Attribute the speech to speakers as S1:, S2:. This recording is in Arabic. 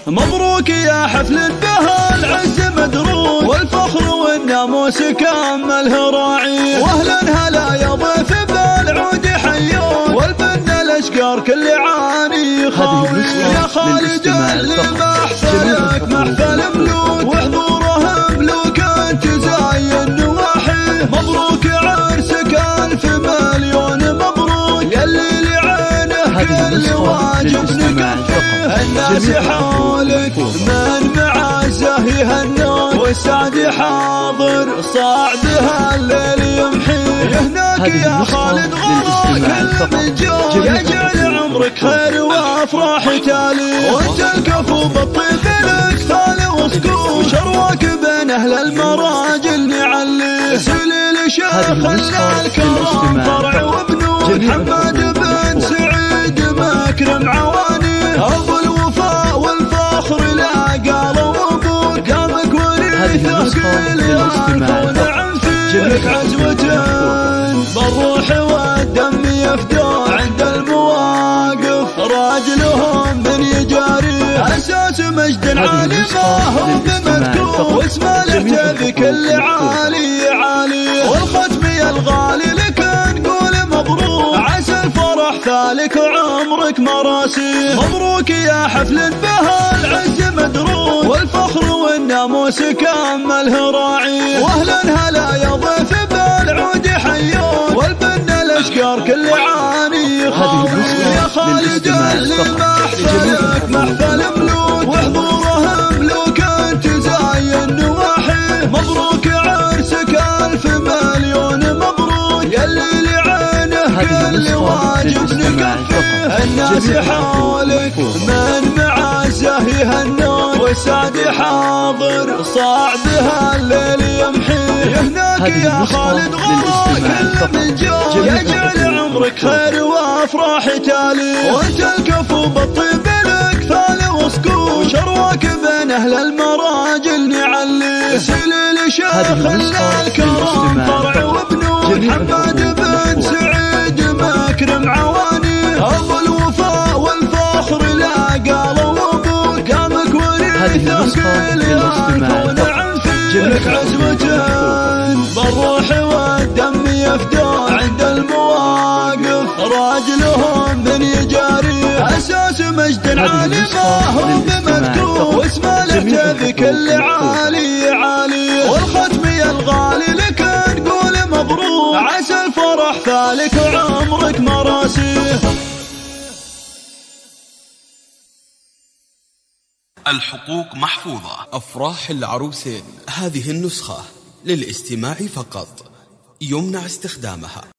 S1: مبروك يا حفل بها العز مدروس، والفخر والناموس كمله راعي. واهلا هلا يا ضيف بالعود حيون، والبن الاشقار كل عاني خاوي. يا خالد اللي محفلك محفل ملوك، وحضوره ملوك تزاين نواحي. مبروك عرسك 1000 مليون مبروك، يلي لعينه كل واجب نكفيه. الناس حولك من معزه يهنون، والسعد حاضر صعدها الليل يمحيه. هناك يا خالد غراك المجون، يجعل عمرك خير وافراح تالي. وانت الكفو بالطيب لك ثال وسكون، شرواك بين اهل المراجل نعلي. سليل شيخنا الكرام فرع وبنون، حماد بن سعيد مكرم عواني. ابو الوفاء والفخر لا قال وابوك، قامك وريثك اليوم ونعم فيك عزوة. بالروح والدم يفدون عند المواقف، راجلهم بني جاري. اساس مجد عالي ما هو بمذكور، واسمه له بكل عالي عالي. والختم يا الغالي لك نقول مبروك، عسى الفرح ثالك وعمرك مراسي. مبروك يا حفل بها العز مدروس، والفخر والناموس كمله راعي. واهلا هلا يا ضيف بالعود حيون، والبن الاشقار كل عاني خاوي. يا خالد اللي محفلك محفل ملوك، وحضوره ملوك تزاين نواحي. مبروك عرسك 1000 مليون مبروك، يلي لعينه كل واجب نكفيه. الناس حولك من معزه يهنون، والسعد حاضر صعدها الليل يمحيه. هناك يا خالد غراك المجون، يجعل عمرك خير وافراح تالي. وانت الكفو بالطيب لك ثال وسكون، شرواك بين اهل المراجل نعلي. سليل شيخنا الكرام فرع وبنون، حماد بن سعيد مكرم عواني. ابو الوفاء والفخر لا قال وابوك، قامك وريثك اليوم ونعم فيك عزوة. بالروح والدم يفدون عند المواقف، راجلهم بني جاري. اساس مجد عالي ما هو بمذكور، واسمه له بكل عالي عالي. والختم يا الغالي لك نقول مبروك، عسى الفرح ثالك وعمرك مراسي.
S2: الحقوق محفوظة.
S3: أفراح العروسين هذه النسخة للاستماع فقط، يمنع استخدامها.